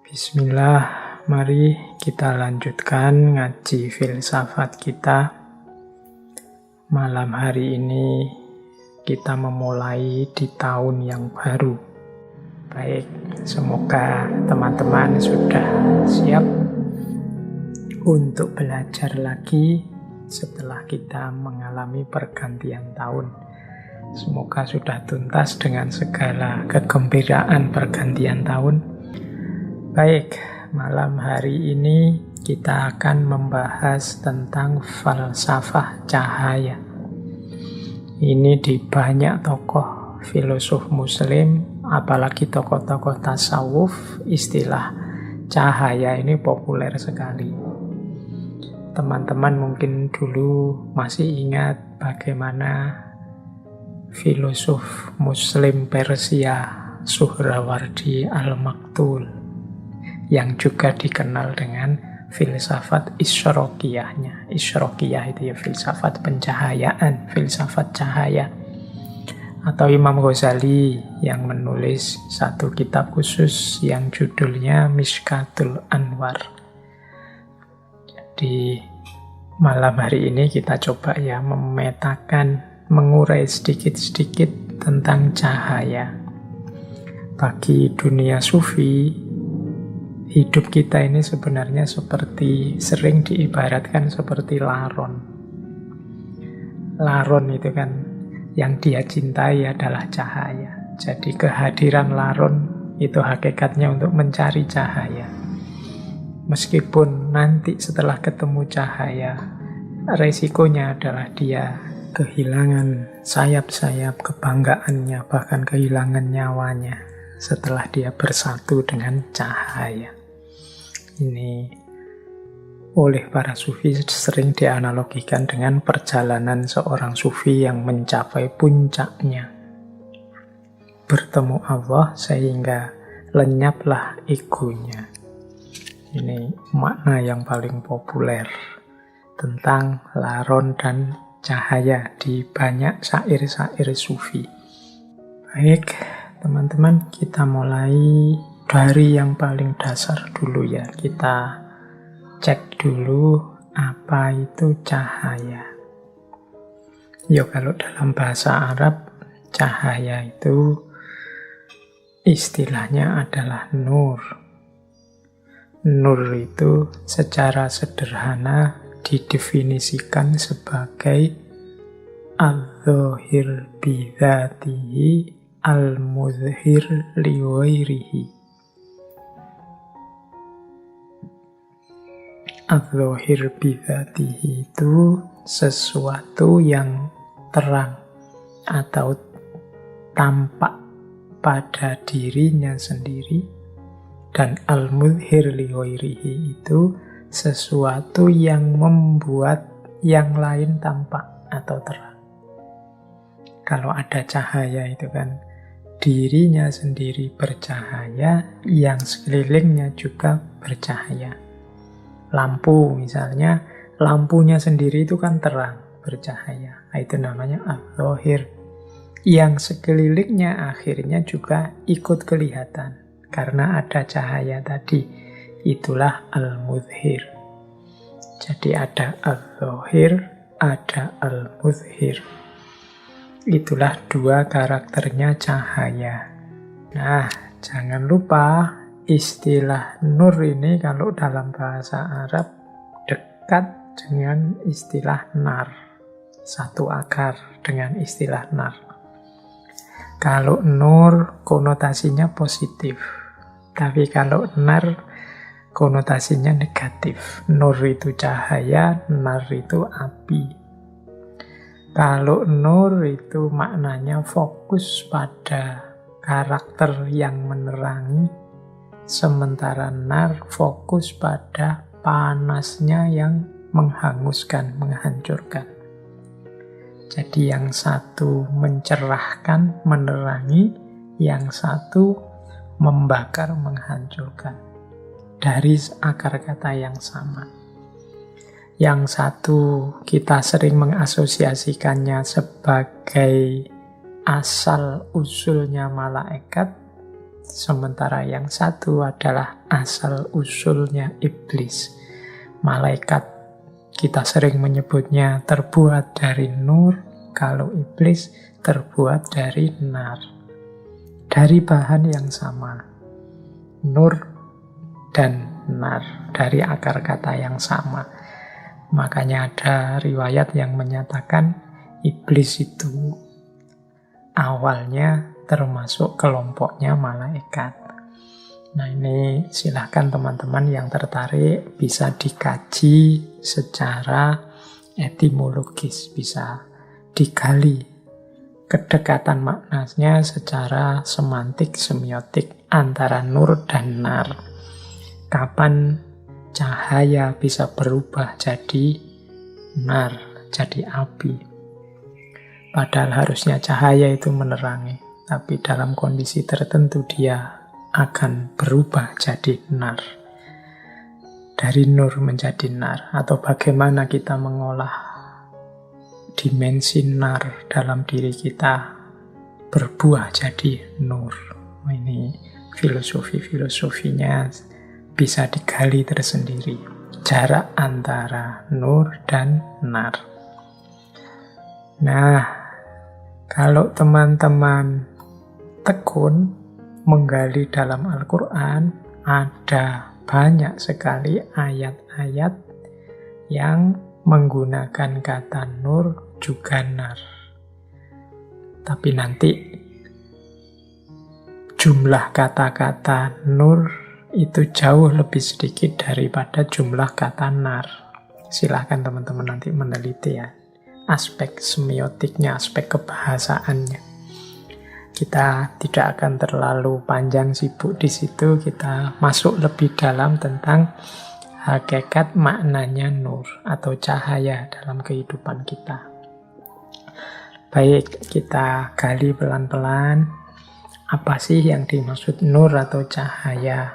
Bismillah, mari kita lanjutkan ngaji filsafat kita. Malam hari ini kita memulai di tahun yang baru. Baik, semoga teman-teman sudah siap untuk belajar lagi setelah kita mengalami pergantian tahun. Semoga sudah tuntas dengan segala kegembiraan pergantian tahun. Baik, malam hari ini kita akan membahas tentang falsafah cahaya. Ini di banyak tokoh filosof muslim, apalagi tokoh-tokoh tasawuf, istilah cahaya ini populer sekali. Teman-teman mungkin dulu masih ingat bagaimana filosof muslim Persia Suhrawardi Al-Maktul yang juga dikenal dengan filsafat Isyraqiyahnya. Isyraqiyah itu ya filsafat pencahayaan, filsafat cahaya. Atau Imam Ghazali yang menulis satu kitab khusus yang judulnya Mishkatul Anwar. Jadi malam hari ini kita coba ya memetakan, mengurai sedikit-sedikit tentang cahaya. Bagi dunia sufi, hidup kita ini sebenarnya sering diibaratkan seperti laron. Laron itu kan yang dia cintai adalah cahaya. Jadi kehadiran laron itu hakikatnya untuk mencari cahaya. Meskipun nanti setelah ketemu cahaya, resikonya adalah dia kehilangan sayap-sayap kebanggaannya, bahkan kehilangan nyawanya setelah dia bersatu dengan cahaya. Ini oleh para sufi sering dianalogikan dengan perjalanan seorang sufi yang mencapai puncaknya. Bertemu Allah sehingga lenyaplah egonya. Ini makna yang paling populer tentang laron dan cahaya di banyak syair-syair sufi. Baik, teman-teman, kita mulai dari yang paling dasar dulu ya. Kita cek dulu apa itu cahaya. Kalau dalam bahasa Arab, cahaya itu istilahnya adalah nur. Nur itu secara sederhana didefinisikan sebagai al-dhahir bidzatihi al-mudhhir li ghairihi. Al-dhahir bidzatihi itu sesuatu yang terang atau tampak pada dirinya sendiri, dan al-mudhhir li ghairihi itu sesuatu yang membuat yang lain tampak atau terang. Kalau ada cahaya itu kan dirinya sendiri bercahaya, yang sekelilingnya juga bercahaya. Lampu misalnya, lampunya sendiri itu kan terang, bercahaya. Itu namanya al-dhahir. Yang sekelilingnya akhirnya juga ikut kelihatan karena ada cahaya tadi. Itulah al-mudhhir. Jadi ada al-dhahir, ada al-mudhhir. Itulah dua karakternya cahaya. Nah, jangan lupa istilah nur ini kalau dalam bahasa Arab dekat dengan istilah nar. Satu akar dengan istilah nar. Kalau nur konotasinya positif. Tapi kalau nar konotasinya negatif. Nur itu cahaya, nar itu api. Kalau nur itu maknanya fokus pada karakter yang menerangi, sementara nar fokus pada panasnya yang menghanguskan, menghancurkan. Jadi yang satu mencerahkan, menerangi, yang satu membakar, menghancurkan. Dari akar kata yang sama. Yang satu kita sering mengasosiasikannya sebagai asal usulnya malaikat, Sementara yang satu adalah asal-usulnya iblis. Malaikat kita sering menyebutnya terbuat dari nur, kalau iblis terbuat dari nar. Dari bahan yang sama, nur dan nar, dari akar kata yang sama. Makanya ada riwayat yang menyatakan iblis itu awalnya termasuk kelompoknya malaikat. Nah, ini silahkan teman-teman yang tertarik bisa dikaji secara etimologis, bisa digali kedekatan maknanya secara semantik, semiotik antara nur dan nar. Kapan cahaya bisa berubah jadi nar, jadi api. Padahal harusnya cahaya itu menerangi, tapi dalam kondisi tertentu dia akan berubah jadi nar. Dari nur menjadi nar. Atau bagaimana kita mengolah dimensi nar dalam diri kita berbuah jadi nur. Ini filosofinya bisa digali tersendiri. Jarak antara nur dan nar. Nah, kalau teman-teman tekun menggali dalam Al-Quran, ada banyak sekali ayat-ayat yang menggunakan kata nur juga nar. Tapi nanti jumlah kata-kata nur itu jauh lebih sedikit daripada jumlah kata nar. Silahkan teman-teman nanti meneliti ya. Aspek semiotiknya, aspek kebahasaannya. Kita tidak akan terlalu panjang sibuk di situ, kita masuk lebih dalam tentang hakikat maknanya nur atau cahaya dalam kehidupan kita. Baik, kita gali pelan-pelan apa sih yang dimaksud nur atau cahaya.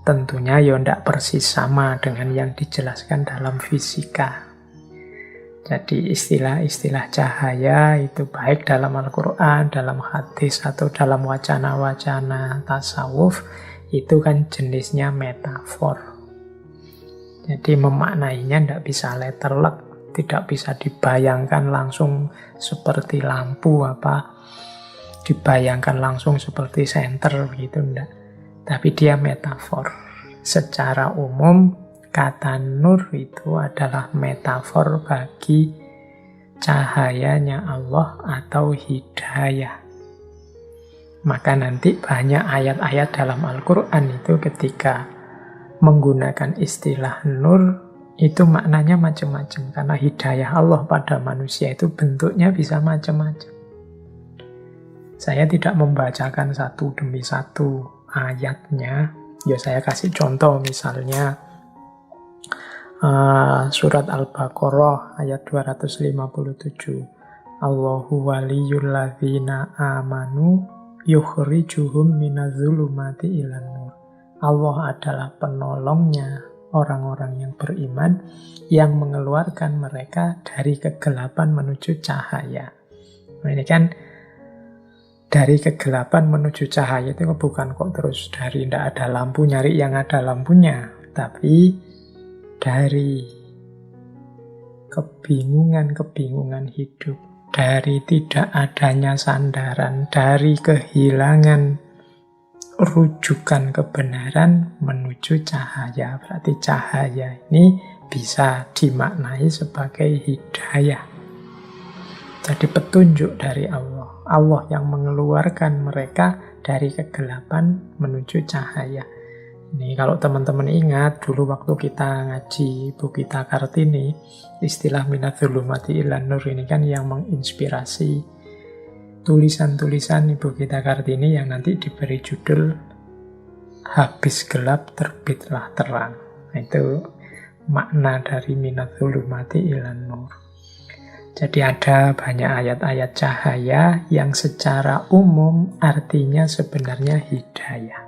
Tentunya ya tidak persis sama dengan yang dijelaskan dalam fisika. Jadi istilah-istilah cahaya itu baik dalam Al-Quran, dalam hadis, atau dalam wacana-wacana tasawuf, itu kan jenisnya metafor. Jadi memaknainya tidak bisa letterlek, tidak bisa dibayangkan langsung seperti lampu, dibayangkan langsung seperti senter, gitu, enggak. Tapi dia metafor. Secara umum, kata nur itu adalah metafor bagi cahayanya Allah atau hidayah. Maka nanti banyak ayat-ayat dalam Al-Quran itu ketika menggunakan istilah nur, itu maknanya macam-macam. Karena hidayah Allah pada manusia itu bentuknya bisa macam-macam. Saya tidak membacakan satu demi satu ayatnya. Ya saya kasih contoh misalnya, surat Al-Baqarah ayat 257. Allahu waliyul ladzina amanu yukhrijuhum minadh-dhulumati ilan nur. Allah adalah penolongnya orang-orang yang beriman yang mengeluarkan mereka dari kegelapan menuju cahaya. Nah, ini kan dari kegelapan menuju cahaya itu bukan kok terus dari tidak ada lampu nyari yang ada lampunya, tapi dari kebingungan hidup, dari tidak adanya sandaran, dari kehilangan rujukan kebenaran menuju cahaya. Berarti cahaya ini bisa dimaknai sebagai hidayah. Jadi petunjuk dari Allah. Allah yang mengeluarkan mereka dari kegelapan menuju cahaya. Ini kalau teman-teman ingat, dulu waktu kita ngaji Ibu Gita Kartini, istilah minadh-dhulumati ilan nur ini kan yang menginspirasi tulisan-tulisan Ibu Gita Kartini yang nanti diberi judul Habis Gelap Terbitlah Terang. Nah, itu makna dari minadh-dhulumati ilan nur. Jadi ada banyak ayat-ayat cahaya yang secara umum artinya sebenarnya hidayah.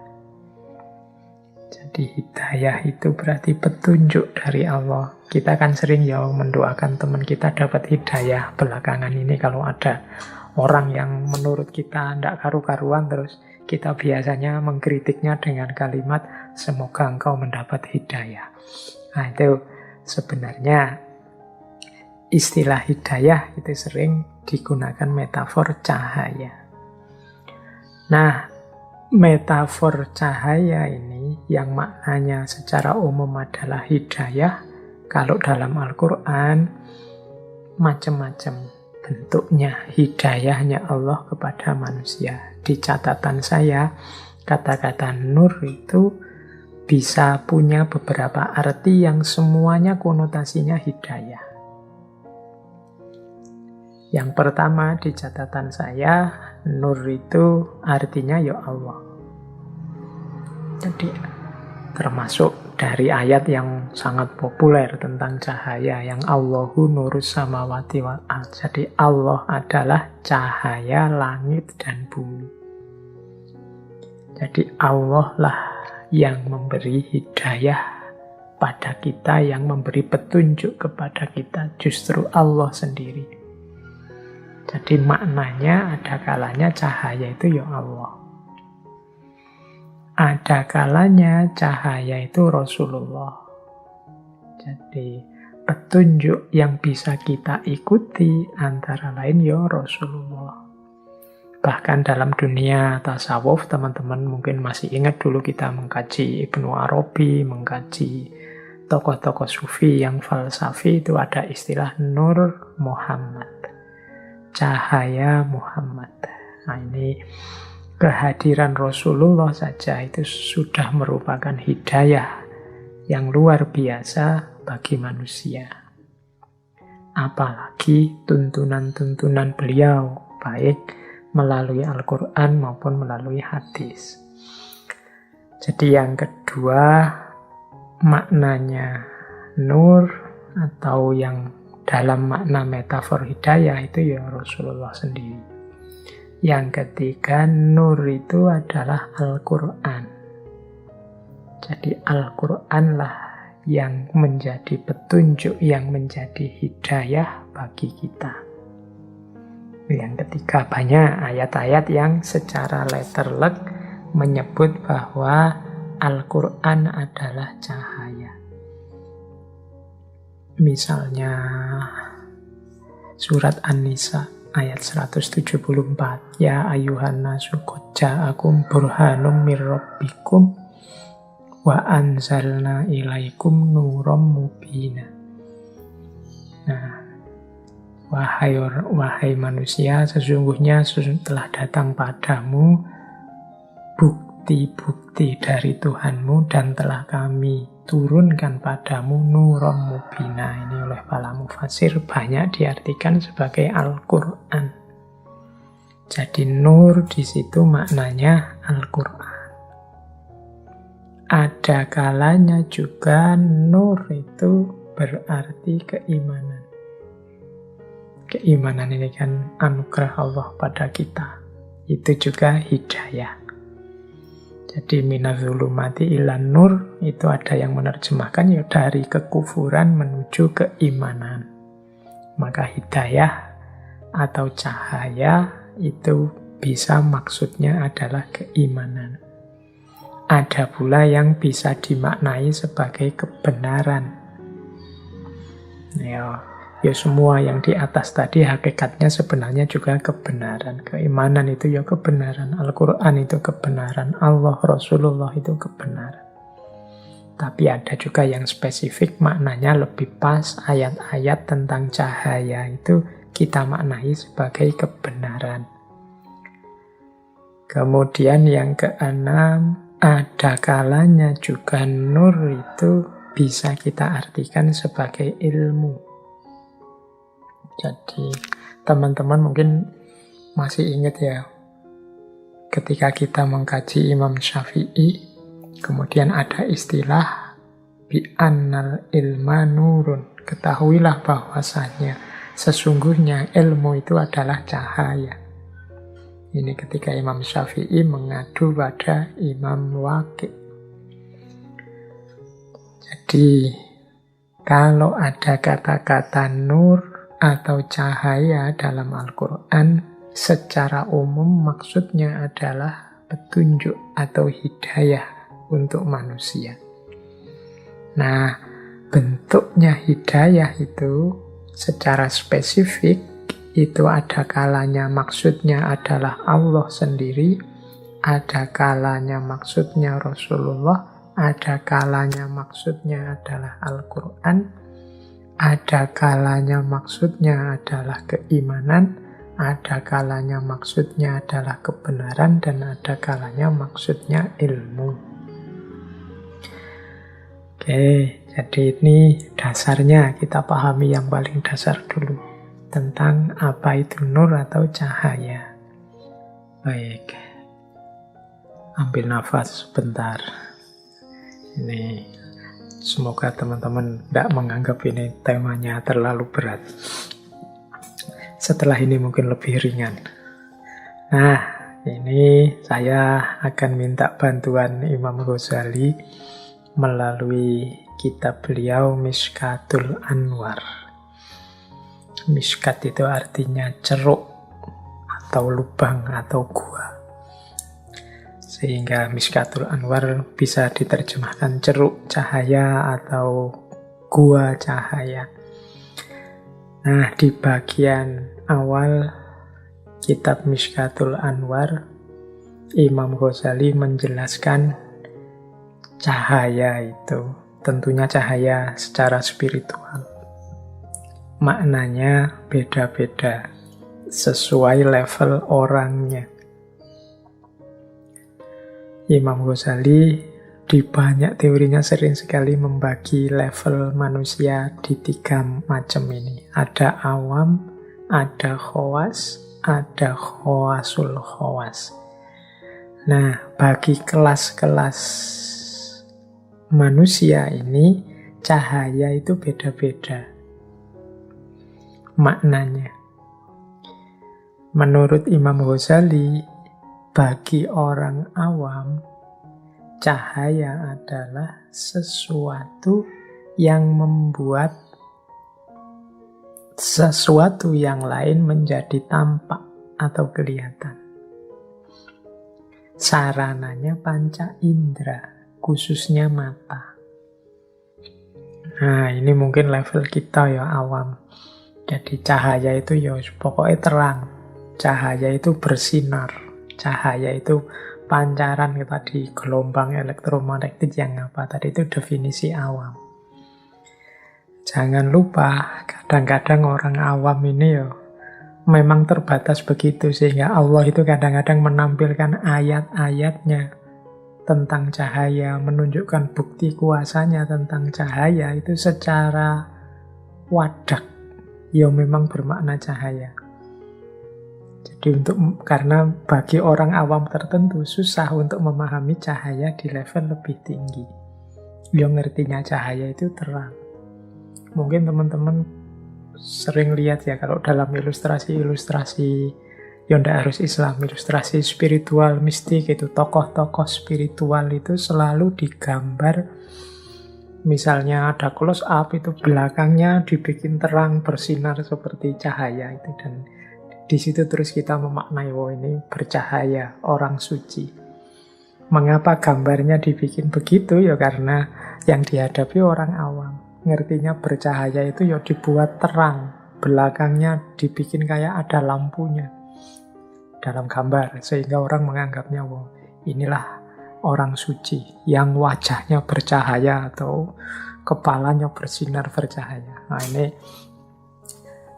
Jadi hidayah itu berarti petunjuk dari Allah. Kita kan sering ya mendoakan teman kita dapat hidayah belakangan ini. Kalau ada orang yang menurut kita tidak karu-karuan terus Kita biasanya mengkritiknya dengan kalimat, semoga engkau mendapat hidayah. Nah, itu sebenarnya istilah hidayah itu sering digunakan metafor cahaya. Nah, metafor cahaya ini yang maknanya secara umum adalah hidayah, kalau dalam Al-Quran macam-macam bentuknya hidayahnya Allah kepada manusia. Di catatan saya, kata-kata nur itu bisa punya beberapa arti yang semuanya konotasinya hidayah. Yang pertama di catatan saya, nur itu artinya ya Allah. Jadi termasuk dari ayat yang sangat populer tentang cahaya, yang Allahu nurus samawati wal ard. Jadi Allah adalah cahaya langit dan bumi. Jadi Allah lah yang memberi hidayah pada kita, yang memberi petunjuk kepada kita, justru Allah sendiri. Jadi maknanya ada kalanya cahaya itu ya Allah. Ada kalanya cahaya itu Rasulullah. Jadi petunjuk yang bisa kita ikuti antara lain ya Rasulullah. Bahkan dalam dunia tasawuf, teman-teman mungkin masih ingat dulu kita mengkaji Ibnu Arabi, mengkaji tokoh-tokoh sufi yang falsafi, itu ada istilah Nur Muhammad, cahaya Muhammad. Nah, ini kehadiran Rasulullah saja itu sudah merupakan hidayah yang luar biasa bagi manusia. Apalagi tuntunan-tuntunan beliau, baik melalui Al-Quran maupun melalui hadis. Jadi yang kedua, maknanya nur atau yang dalam makna metafor hidayah itu ya Rasulullah sendiri. Yang ketiga, nur itu adalah Al-Quran. Jadi Al-Quran lah yang menjadi petunjuk, yang menjadi hidayah bagi kita. Yang ketiga, banyak ayat-ayat yang secara letterlek menyebut bahwa Al-Quran adalah cahaya. Misalnya surat An-Nisa ayat 174. Ya ayuhan nasu qad ja'akum burhanum mir rabbikum wa anzalna ilaikum nuram mubina. Nah, wahai manusia, sesungguhnya telah datang padamu bukti-bukti dari Tuhanmu dan telah kami turunkan padamu nuram mubina. Ini oleh para mufasir banyak diartikan sebagai Al-Quran. Jadi nur di situ maknanya Al-Quran. Ada kalanya juga nur itu berarti keimanan. Keimanan ini kan anugerah Allah pada kita. Itu juga hidayah. Jadi minazulumati ilan nur, itu ada yang menerjemahkan ya dari kekufuran menuju keimanan. Maka hidayah atau cahaya itu bisa maksudnya adalah keimanan. Ada pula yang bisa dimaknai sebagai kebenaran. Ya semua yang di atas tadi hakikatnya sebenarnya juga kebenaran. Keimanan itu ya kebenaran. Al-Quran itu kebenaran. Allah, Rasulullah itu kebenaran. Tapi ada juga yang spesifik maknanya lebih pas. Ayat-ayat tentang cahaya itu kita maknai sebagai kebenaran. Kemudian yang keenam, ada kalanya juga nur itu bisa kita artikan sebagai ilmu. Jadi teman-teman mungkin masih ingat ya, ketika kita mengkaji Imam Syafi'i, kemudian ada istilah bi'annal ilma nurun. Ketahuilah bahwasanya sesungguhnya ilmu itu adalah cahaya. Ini ketika Imam Syafi'i mengadu pada Imam Waqi'. Jadi kalau ada kata-kata nur atau cahaya dalam Al-Quran, secara umum maksudnya adalah petunjuk atau hidayah untuk manusia. Nah, bentuknya hidayah itu secara spesifik itu ada kalanya maksudnya adalah Allah sendiri, ada kalanya maksudnya Rasulullah, ada kalanya maksudnya adalah Al-Quran, ada kalanya maksudnya adalah keimanan, ada kalanya maksudnya adalah kebenaran, dan ada kalanya maksudnya ilmu. Oke, jadi ini dasarnya kita pahami yang paling dasar dulu tentang apa itu nur atau cahaya. Baik, ambil nafas sebentar. Ini semoga teman-teman tidak menganggap ini temanya terlalu berat. Setelah ini mungkin lebih ringan. Nah, ini saya akan minta bantuan Imam Ghazali melalui kitab beliau Mishkatul Anwar. Mishkat itu artinya ceruk atau lubang atau gua. Sehingga Mishkatul Anwar bisa diterjemahkan ceruk cahaya atau gua cahaya. Nah, di bagian awal kitab Mishkatul Anwar, Imam Ghazali menjelaskan cahaya itu tentunya cahaya secara spiritual. Maknanya beda-beda sesuai level orangnya. Imam Ghazali di banyak teorinya sering sekali membagi level manusia di 3 macam ini. Ada awam, ada khawas, ada khawasul khawas. Nah, bagi kelas-kelas manusia ini, cahaya itu beda-beda maknanya. Menurut Imam Ghazali, bagi orang awam, cahaya adalah sesuatu yang membuat sesuatu yang lain menjadi tampak atau kelihatan. Sarananya panca indera, khususnya mata. Nah, ini mungkin level kita ya awam. Jadi cahaya itu ya pokoknya terang. Cahaya itu bersinar. Cahaya itu pancaran tadi, gelombang elektromagnetik yang apa tadi, itu definisi awam. Jangan lupa, kadang-kadang orang awam ini ya memang terbatas begitu, sehingga Allah itu kadang-kadang menampilkan ayat-ayatnya tentang cahaya, menunjukkan bukti kuasanya tentang cahaya itu secara wadak, ya memang bermakna cahaya. Jadi karena bagi orang awam tertentu susah untuk memahami cahaya di level lebih tinggi. Yang ngertinya cahaya itu terang. Mungkin teman-teman sering lihat ya kalau dalam ilustrasi ya ndak harus Islam, ilustrasi spiritual, mistik itu, tokoh-tokoh spiritual itu selalu digambar. Misalnya ada close up itu belakangnya dibikin terang bersinar seperti cahaya itu, dan di situ terus kita memaknai, oh ini bercahaya, orang suci. Mengapa gambarnya dibikin begitu? Ya karena yang dihadapi orang awam. Ngertinya bercahaya itu ya dibuat terang, belakangnya dibikin kayak ada lampunya dalam gambar, sehingga orang menganggapnya, wow, inilah orang suci yang wajahnya bercahaya atau kepalanya bersinar bercahaya. Nah, ini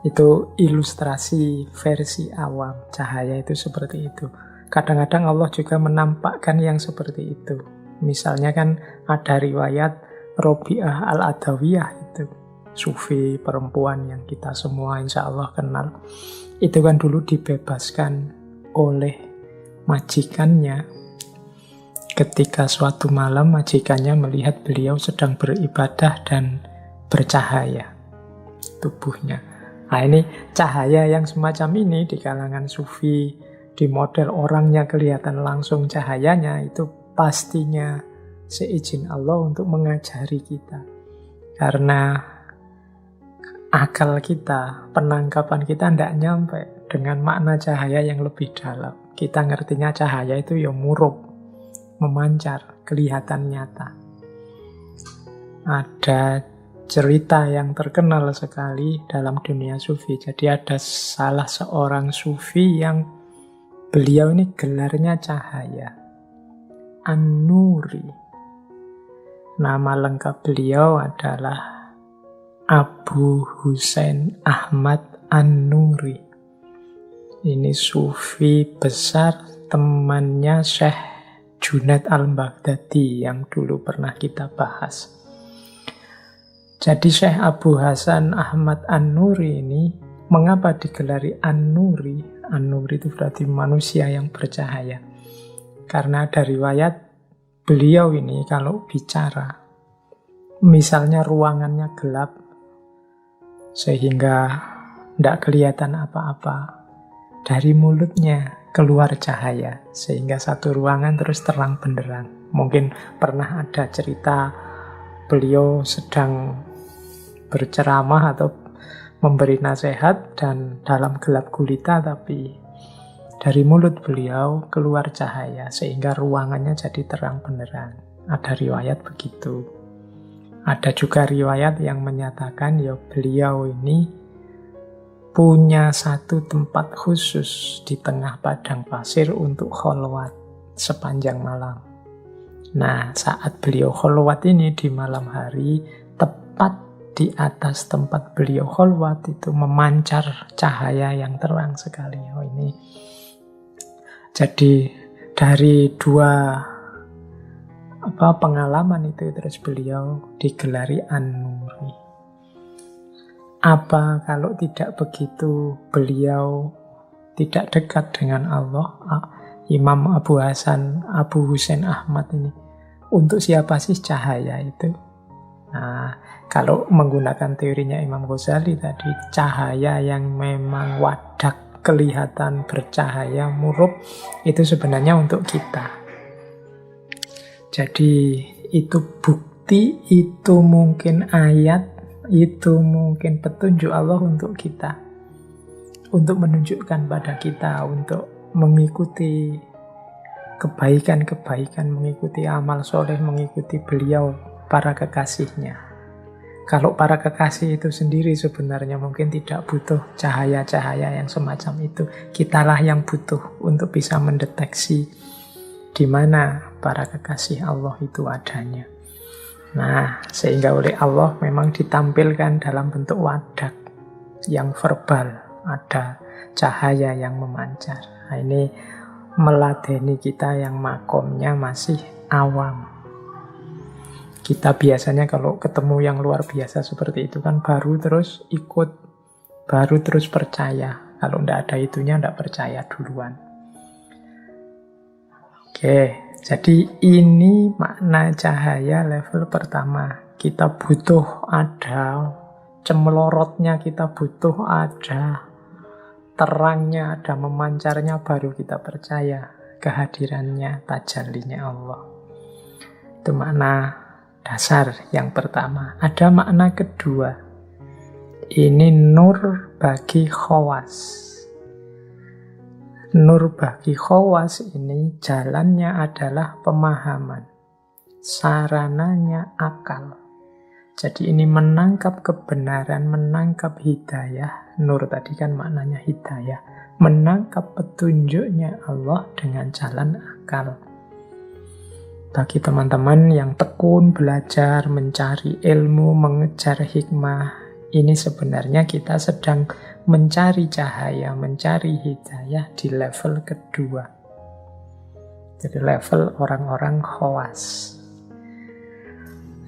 itu ilustrasi versi awam. Cahaya itu seperti itu. Kadang-kadang Allah juga menampakkan yang seperti itu. Misalnya kan ada riwayat Robi'ah Al-Adawiyah itu, sufi perempuan yang kita semua insya Allah kenal. Itu kan dulu dibebaskan oleh majikannya. Ketika suatu malam majikannya melihat beliau sedang beribadah dan bercahaya tubuhnya. Nah, ini cahaya yang semacam ini di kalangan sufi, di model orangnya kelihatan langsung cahayanya, itu pastinya seizin Allah untuk mengajari kita. Karena akal kita, penangkapan kita tidak nyampe dengan makna cahaya yang lebih dalam. Kita ngertinya cahaya itu ya murub, memancar, kelihatan nyata. Ada cerita yang terkenal sekali dalam dunia sufi. Jadi ada salah seorang sufi yang beliau ini gelarnya cahaya, An-Nuri. Nama lengkap beliau adalah Abu Husain Ahmad An-Nuri. Ini sufi besar, temannya Syekh Junaid al-Baghdadi yang dulu pernah kita bahas. Jadi Syekh Abu Hasan Ahmad An-Nuri ini, mengapa digelari An-Nuri? An-Nuri itu berarti manusia yang bercahaya. Karena ada riwayat beliau ini kalau bicara, misalnya ruangannya gelap, sehingga tidak kelihatan apa-apa, dari mulutnya keluar cahaya, sehingga satu ruangan terus terang benderang. Mungkin pernah ada cerita beliau sedang berceramah atau memberi nasihat dan dalam gelap gulita, tapi dari mulut beliau keluar cahaya sehingga ruangannya jadi terang benderang. Ada riwayat begitu. Ada juga riwayat yang menyatakan ya beliau ini punya satu tempat khusus di tengah padang pasir untuk kholwat sepanjang malam. Nah, saat beliau kholwat ini di malam hari, tepat di atas tempat beliau kholwat itu memancar cahaya yang terang sekali. Oh, ini jadi dari dua pengalaman itu terus beliau digelari An-Nuri. Apa kalau tidak begitu beliau tidak dekat dengan Allah? Imam Abu Husain Ahmad ini, untuk siapa sih cahaya itu? Nah, kalau menggunakan teorinya Imam Ghazali tadi, cahaya yang memang wadak, kelihatan bercahaya, murub, itu sebenarnya untuk kita. Jadi itu bukti, itu mungkin ayat, itu mungkin petunjuk Allah untuk kita, untuk menunjukkan pada kita untuk mengikuti kebaikan-kebaikan, mengikuti amal soleh, mengikuti beliau, para kekasihnya. Kalau para kekasih itu sendiri sebenarnya mungkin tidak butuh cahaya-cahaya yang semacam itu. Kitalah yang butuh untuk bisa mendeteksi di mana para kekasih Allah itu adanya. Nah, sehingga oleh Allah memang ditampilkan dalam bentuk wadak yang verbal, ada cahaya yang memancar. Nah, ini meladeni kita yang makomnya masih awam. Kita biasanya kalau ketemu yang luar biasa seperti itu kan baru terus ikut, baru terus percaya. Kalau tidak ada itunya tidak percaya duluan. Oke. Jadi ini makna cahaya level pertama. Kita butuh ada cemelorotnya, kita butuh ada terangnya, ada memancarnya, baru kita percaya kehadirannya, tajallinya Allah. Itu makna dasar yang pertama. Ada makna kedua. Ini nur bagi khawas. Nur bagi khawas ini jalannya adalah pemahaman, sarananya akal. Jadi ini menangkap kebenaran, menangkap hidayah. Nur tadi kan maknanya hidayah. Menangkap petunjuknya Allah dengan jalan akal. Bagi teman-teman yang tekun belajar, mencari ilmu, mengejar hikmah, ini sebenarnya kita sedang mencari cahaya, mencari hidayah di level kedua. Jadi level orang-orang khawas.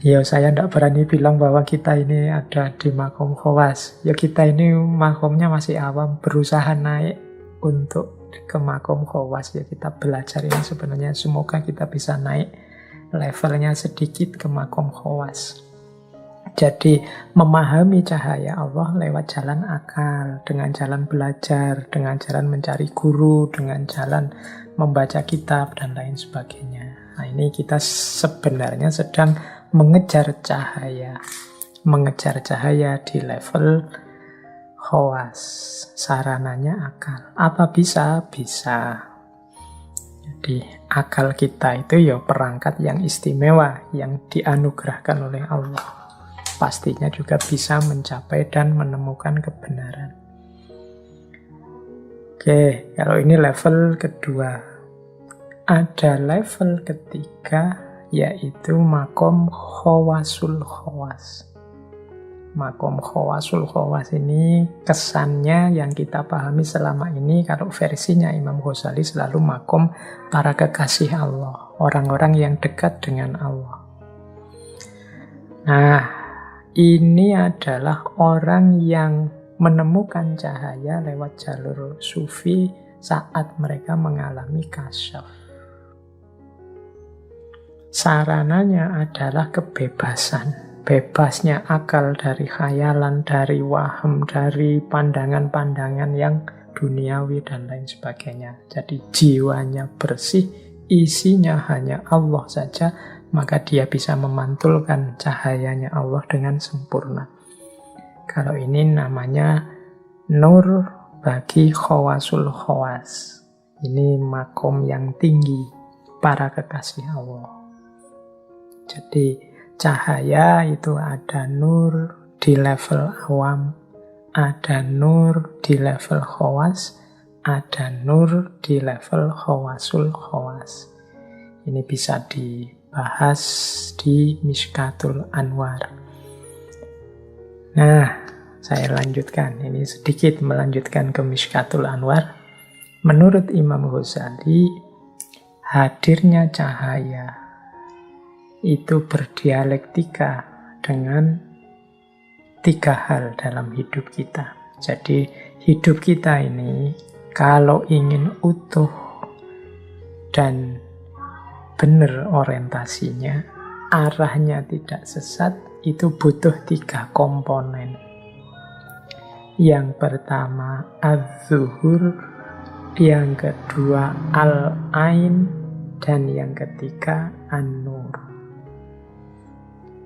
Ya, saya tidak berani bilang bahwa kita ini ada di makom khawas. Ya, kita ini makomnya masih awam, berusaha naik untuk ke makom khawas. Ya, kita belajar ini sebenarnya semoga kita bisa naik levelnya sedikit ke makom khawas. Jadi memahami cahaya Allah lewat jalan akal, dengan jalan belajar, dengan jalan mencari guru, dengan jalan membaca kitab, dan lain sebagainya. Nah, ini kita sebenarnya sedang mengejar cahaya di level khawas, sarananya akal. Apa bisa? Bisa. Jadi akal kita itu ya perangkat yang istimewa, yang dianugerahkan oleh Allah. Pastinya juga bisa mencapai dan menemukan kebenaran. Oke, kalau ini level kedua. Ada level ketiga, yaitu makom khawasul khawas. Makom khawasul khawas ini kesannya yang kita pahami selama ini, kalau versinya Imam Ghazali selalu makom para kekasih Allah, orang-orang yang dekat dengan Allah. Nah, ini adalah orang yang menemukan cahaya lewat jalur sufi saat mereka mengalami kasyaf. Sarananya adalah kebebasan. Bebasnya akal dari khayalan, dari waham, dari pandangan-pandangan yang duniawi dan lain sebagainya. Jadi jiwanya bersih, isinya hanya Allah saja, maka dia bisa memantulkan cahayanya Allah dengan sempurna. Kalau ini namanya nur bagi khawasul khawas. Ini makom yang tinggi para kekasih Allah. Jadi cahaya itu ada nur di level awam, ada nur di level khawas, ada nur di level khawasul khawas. Ini bisa dibahas di Mishkatul Anwar. Nah, saya lanjutkan. Ini sedikit melanjutkan ke Mishkatul Anwar. Menurut Imam Ghazali, hadirnya cahaya itu berdialektika dengan tiga hal dalam hidup kita. Jadi hidup kita ini kalau ingin utuh dan benar orientasinya, arahnya tidak sesat, itu butuh tiga komponen. Yang pertama az-zuhur, yang kedua al-ain, dan yang ketiga an-nur.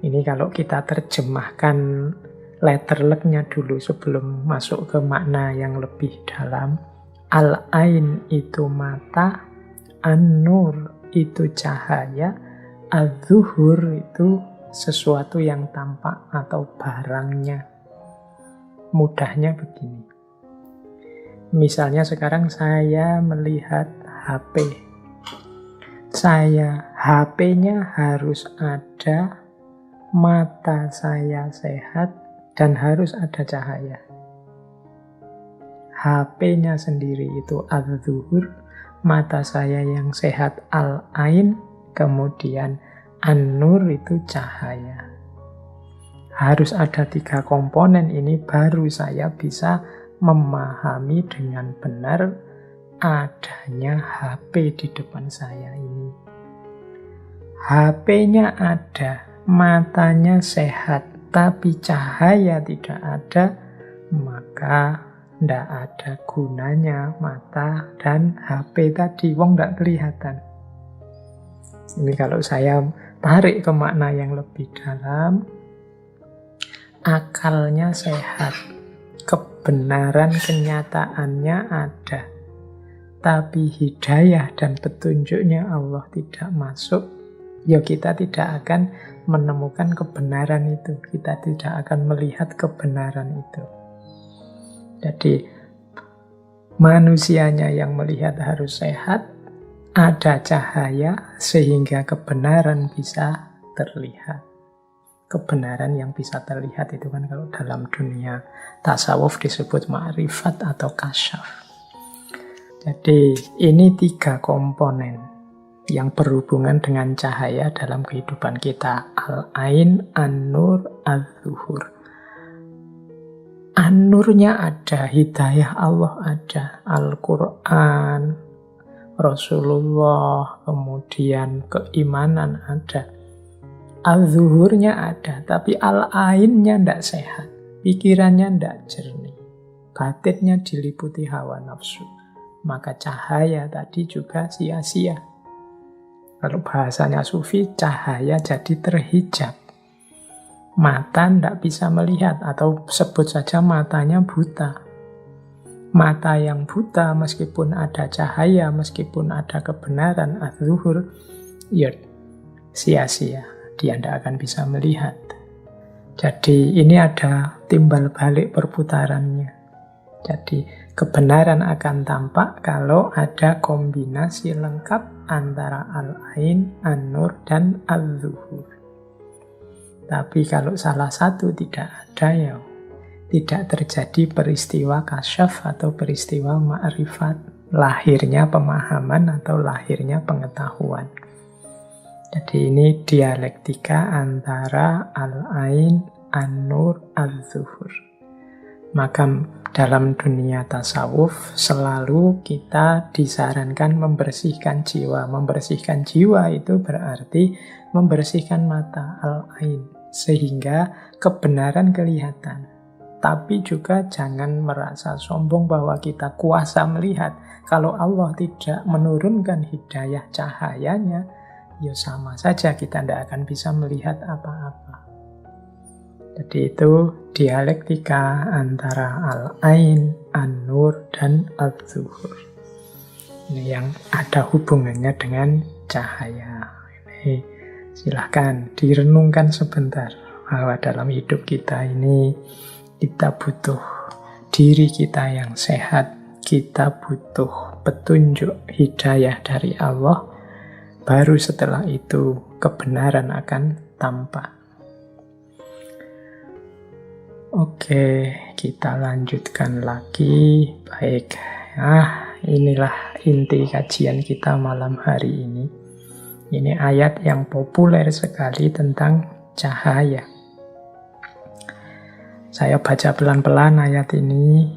Ini kalau kita terjemahkan letter luck-nya dulu sebelum masuk ke makna yang lebih dalam. Al-ain itu mata, an-nur itu cahaya, az-zuhur itu sesuatu yang tampak atau barangnya. Mudahnya begini. Misalnya sekarang saya melihat HP. HP-nya harus ada, mata saya sehat, dan harus ada cahaya. HP-nya sendiri itu az-zuhur, mata saya yang sehat al-ain, kemudian an-nur itu cahaya. Harus ada tiga komponen ini baru saya bisa memahami dengan benar adanya HP di depan saya ini. HP-nya ada, matanya sehat, tapi cahaya tidak ada, maka tidak ada gunanya mata dan HP tadi, wong tidak kelihatan. Ini kalau saya tarik ke makna yang lebih dalam, akalnya sehat, kebenaran kenyataannya ada, tapi hidayah dan petunjuknya Allah tidak masuk, ya kita tidak akan menemukan kebenaran itu, kita tidak akan melihat kebenaran itu. Jadi manusianya yang melihat harus sehat, ada cahaya sehingga kebenaran bisa terlihat. Kebenaran yang bisa terlihat itu kan kalau dalam dunia tasawuf disebut ma'rifat atau kasyaf. Jadi ini tiga komponen yang berhubungan dengan cahaya dalam kehidupan kita. Al-ain, an-nur, az-zuhur. An-nurnya ada, hidayah Allah ada, Al-Quran, Rasulullah, kemudian keimanan ada. Az-zuhurnya ada, tapi al-ainnya tidak sehat, pikirannya tidak jernih, batinnya diliputi hawa nafsu. Maka cahaya tadi juga sia-sia. Kalau bahasanya sufi, cahaya jadi terhijab. Mata tidak bisa melihat, atau sebut saja matanya buta. mata yang buta, meskipun ada cahaya, meskipun ada kebenaran, az-zuhur, ya sia-sia. Dia tidak akan bisa melihat. Jadi ini ada timbal balik perputarannya. Jadi kebenaran akan tampak kalau ada kombinasi lengkap antara al-ain, an-nur, dan az-zuhur. Tapi kalau salah satu tidak ada, ya tidak terjadi peristiwa kasyaf atau peristiwa ma'rifat, lahirnya pemahaman atau lahirnya pengetahuan. Jadi ini dialektika antara al-ain, an-nur, az-zuhur. Maka dalam dunia tasawuf selalu kita disarankan membersihkan jiwa. Membersihkan jiwa itu berarti membersihkan mata, al-ain, sehingga kebenaran kelihatan. Tapi juga jangan merasa sombong bahwa kita kuasa melihat. Kalau Allah tidak menurunkan hidayah cahayanya, ya sama saja kita tidak akan bisa melihat apa-apa. Jadi itu dialektika antara al-ain, an-nur, dan az-zuhur. Ini yang ada hubungannya dengan cahaya. Ini silahkan direnungkan sebentar bahwa dalam hidup kita ini kita butuh diri kita yang sehat, kita butuh petunjuk hidayah dari Allah, baru setelah itu kebenaran akan tampak. Oke, kita lanjutkan lagi. Baik, inilah inti kajian kita malam hari ini. Ini ayat yang populer sekali tentang cahaya. Saya baca pelan-pelan ayat ini,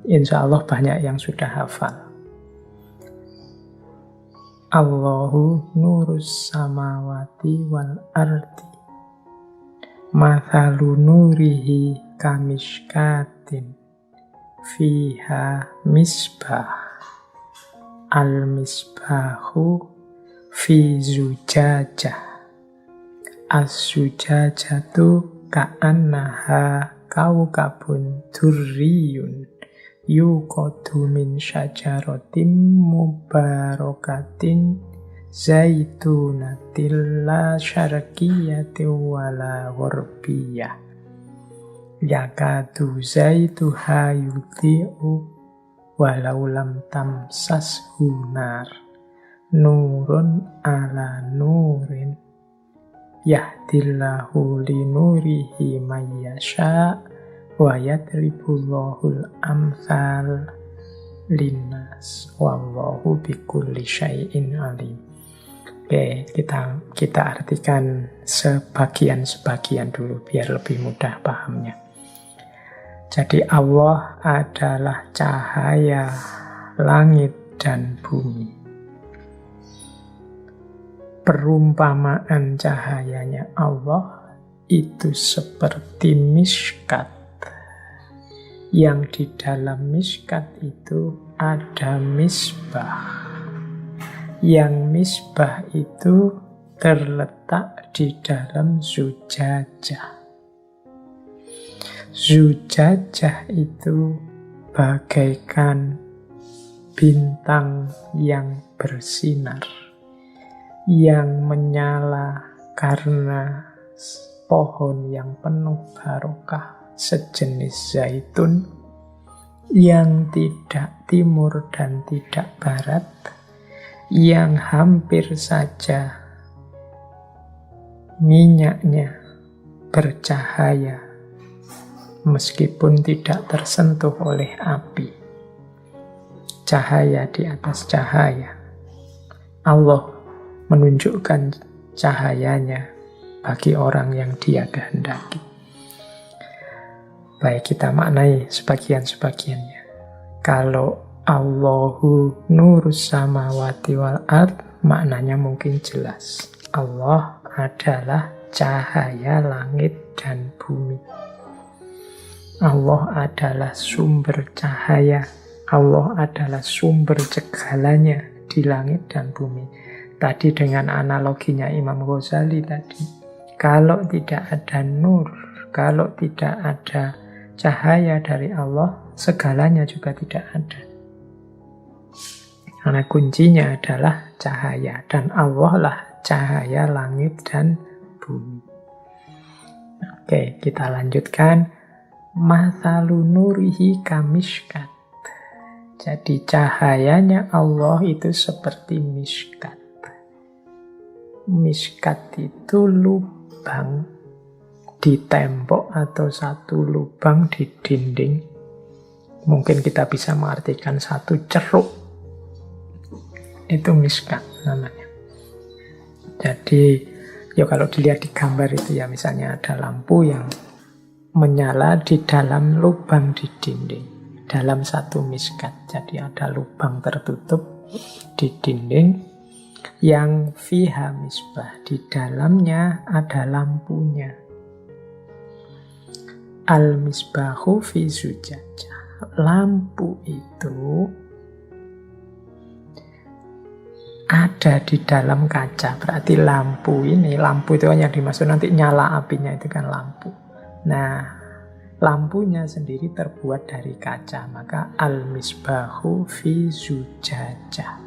insya Allah banyak yang sudah hafal. Allahu nurus samawati wal ardi, mathalu nurihi kamishkatin, fiha misbah, al-misbahu fi zujajah, as-zujajatu ka'annaha kaukabun durriyun yuqadu min syajaratin mubarakatin zaitunatil la syarqiyati wala gharbiyah yakadu zaituha yudhi'u walau lam tamsashu nar nurun ala nurin yahdillahu linurihi mayyasha wa yadribullahul amthal linnas wallahu bikulli syai'in alim. Oke, kita artikan sebagian-sebagian dulu biar lebih mudah pahamnya. Jadi Allah adalah cahaya langit dan bumi. Perumpamaan cahayanya Allah itu seperti miskat. Yang di dalam miskat itu ada misbah. Yang misbah itu terletak di dalam zujajah. Zujajah itu bagaikan bintang yang bersinar, yang menyala karena pohon yang penuh barokah sejenis zaitun yang tidak timur dan tidak barat, yang hampir saja minyaknya bercahaya meskipun tidak tersentuh oleh api. Cahaya di atas cahaya. Allah menunjukkan cahayanya bagi orang yang Dia kehendaki. Baik, kita maknai sebagian-sebagiannya. Kalau Allahu nurus samawati wal ard, maknanya mungkin jelas. Allah adalah cahaya langit dan bumi. Allah adalah sumber cahaya. Allah adalah sumber segalanya di langit dan bumi. Tadi dengan analoginya Imam Ghazali tadi, kalau tidak ada nur, kalau tidak ada cahaya dari Allah, segalanya juga tidak ada. Karena kuncinya adalah cahaya, dan Allah lah cahaya langit dan bumi. Oke, kita lanjutkan. Mathalu nurihi kamishkat. Jadi cahayanya Allah itu seperti miskat. Miskat itu lubang di tembok atau satu lubang di dinding. Mungkin kita bisa mengartikan satu ceruk. Itu miskat namanya. Jadi, ya kalau dilihat di gambar itu ya, misalnya ada lampu yang menyala di dalam lubang di dinding, dalam satu miskat. Jadi ada lubang tertutup di dinding yang fiha misbah, di dalamnya ada lampunya. Al-misbahu fi zujajah. Lampu itu ada di dalam kaca. Berarti lampu itu hanya dimaksud nanti nyala apinya itu kan lampu. Nah, lampunya sendiri terbuat dari kaca. Maka al-misbahu fi zujajah.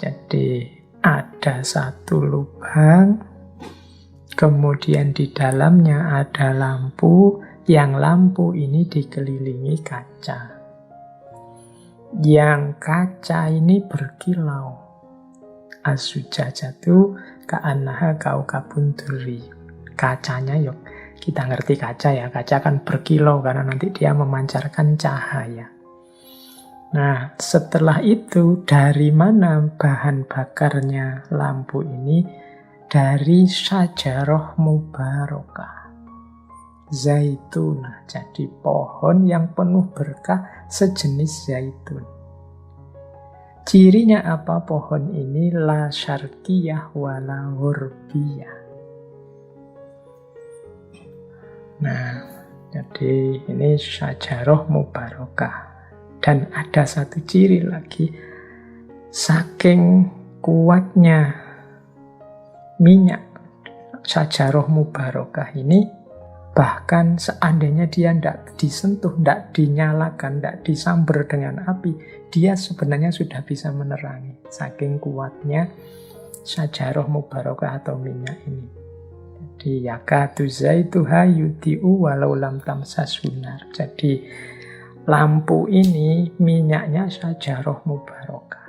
Jadi ada satu lubang, kemudian di dalamnya ada lampu, yang lampu ini dikelilingi kaca. Yang kaca ini berkilau. As-sujajatu ka'annaha kaukabun durri. Kacanya yuk, kita ngerti kaca ya. Kaca kan berkilau karena nanti dia memancarkan cahaya. Nah, setelah itu dari mana bahan bakarnya lampu ini? Dari syajarah mubarakah. Zaitunah, jadi pohon yang penuh berkah sejenis zaitun. Cirinya apa pohon ini? La syarqiyah wala ghurbiyah. Nah, jadi ini syajarah mubarakah. Dan ada satu ciri lagi, saking kuatnya minyak syajarah mubarakah ini, bahkan seandainya dia tidak disentuh, tidak dinyalakan, tidak disambar dengan api, dia sebenarnya sudah bisa menerangi. Saking kuatnya syajarah mubarakah atau minyak ini. Jadi yakatu zaituha yudhi'u walau lam tamsas sunar. Jadi lampu ini minyaknya syajarah mubarakah.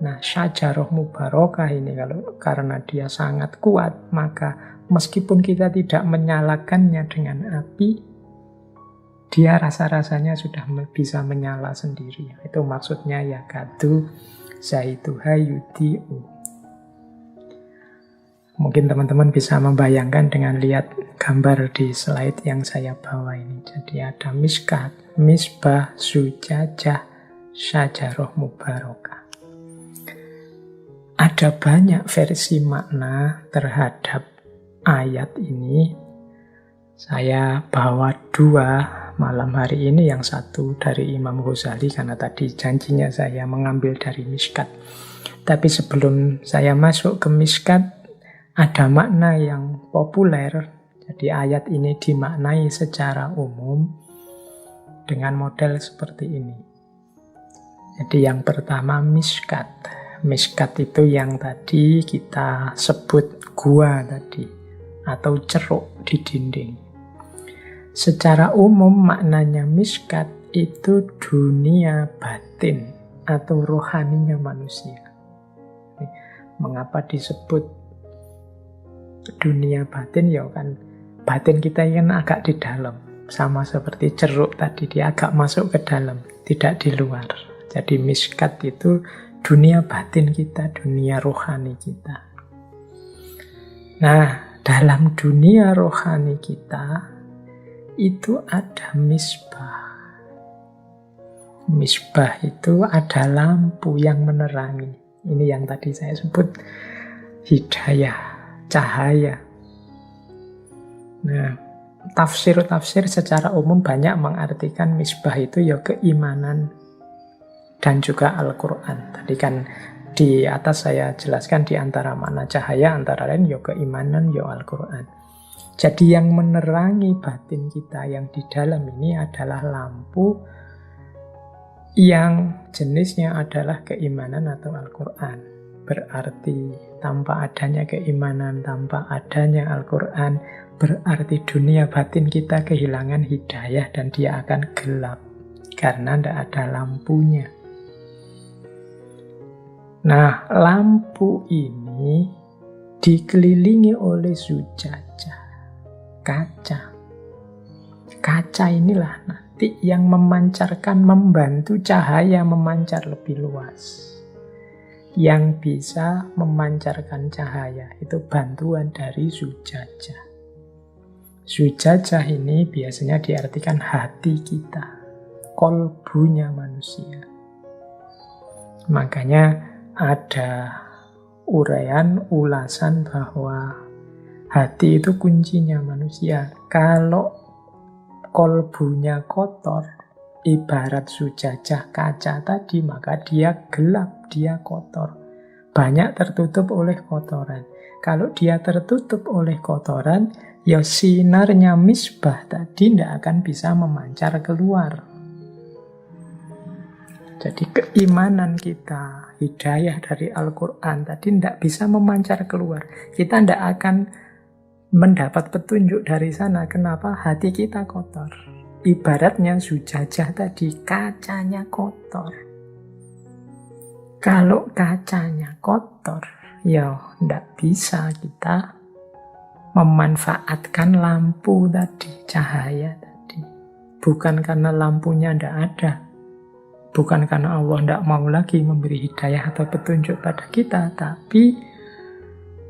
Nah, syajarah mubarakah ini karena dia sangat kuat, maka meskipun kita tidak menyalakannya dengan api, dia rasa-rasanya sudah bisa menyala sendiri. Itu maksudnya yakatu zaituha yudhi'u. Mungkin teman-teman bisa membayangkan dengan lihat gambar di slide yang saya bawa ini. Jadi ada miskat, misbah, zujajah, syajarah mubarakah. Ada banyak versi makna terhadap ayat ini. Saya bawa 2 malam hari ini, yang satu dari Imam Ghazali karena tadi janjinya saya mengambil dari miskat. Tapi sebelum saya masuk ke miskat, ada makna yang populer. Jadi ayat ini dimaknai secara umum dengan model seperti ini. Jadi yang pertama miskat. Miskat itu yang tadi kita sebut gua tadi, atau ceruk di dinding. Secara umum maknanya miskat itu dunia batin atau rohaninya manusia. Mengapa disebut dunia batin? Ya kan batin kita kan agak di dalam, sama seperti ceruk tadi, dia agak masuk ke dalam, tidak di luar. Jadi miskat itu dunia batin kita, dunia rohani kita. Nah, dalam dunia rohani kita itu ada misbah. Misbah itu ada lampu yang menerangi. Ini yang tadi saya sebut hidayah, cahaya. Nah, tafsir-tafsir secara umum banyak mengartikan misbah itu ya keimanan dan juga Al-Quran. Tadi kan di atas saya jelaskan di antara makna cahaya antara lain ya keimanan, ya Al-Quran. Jadi yang menerangi batin kita yang di dalam ini adalah lampu yang jenisnya adalah keimanan atau Al-Quran. Berarti tanpa adanya keimanan, tanpa adanya Al-Quran, berarti dunia batin kita kehilangan hidayah dan dia akan gelap. Karena tidak ada lampunya. Nah, lampu ini dikelilingi oleh zujajah, kaca. Kaca inilah nanti yang memancarkan, membantu cahaya memancar lebih luas. Yang bisa memancarkan cahaya itu bantuan dari zujajah. Zujajah ini biasanya diartikan hati kita, kolbunya manusia. Makanya ada ulasan bahwa hati itu kuncinya manusia. Kalau kolbunya kotor, ibarat zujajah kaca tadi, maka dia gelap, dia kotor. Banyak tertutup oleh kotoran. Kalau dia tertutup oleh kotoran, ya sinarnya misbah tadi tidak akan bisa memancar keluar. Jadi keimanan kita, hidayah dari Al-Quran tadi tidak bisa memancar keluar. Kita tidak akan mendapat petunjuk dari sana. Kenapa? Hati kita kotor. Ibaratnya zujajah tadi, kacanya kotor. Kalau kacanya kotor, ya tidak bisa kita memanfaatkan lampu tadi, cahaya tadi. Bukan karena lampunya tidak ada. Bukan karena Allah tidak mau lagi memberi hidayah atau petunjuk pada kita, tapi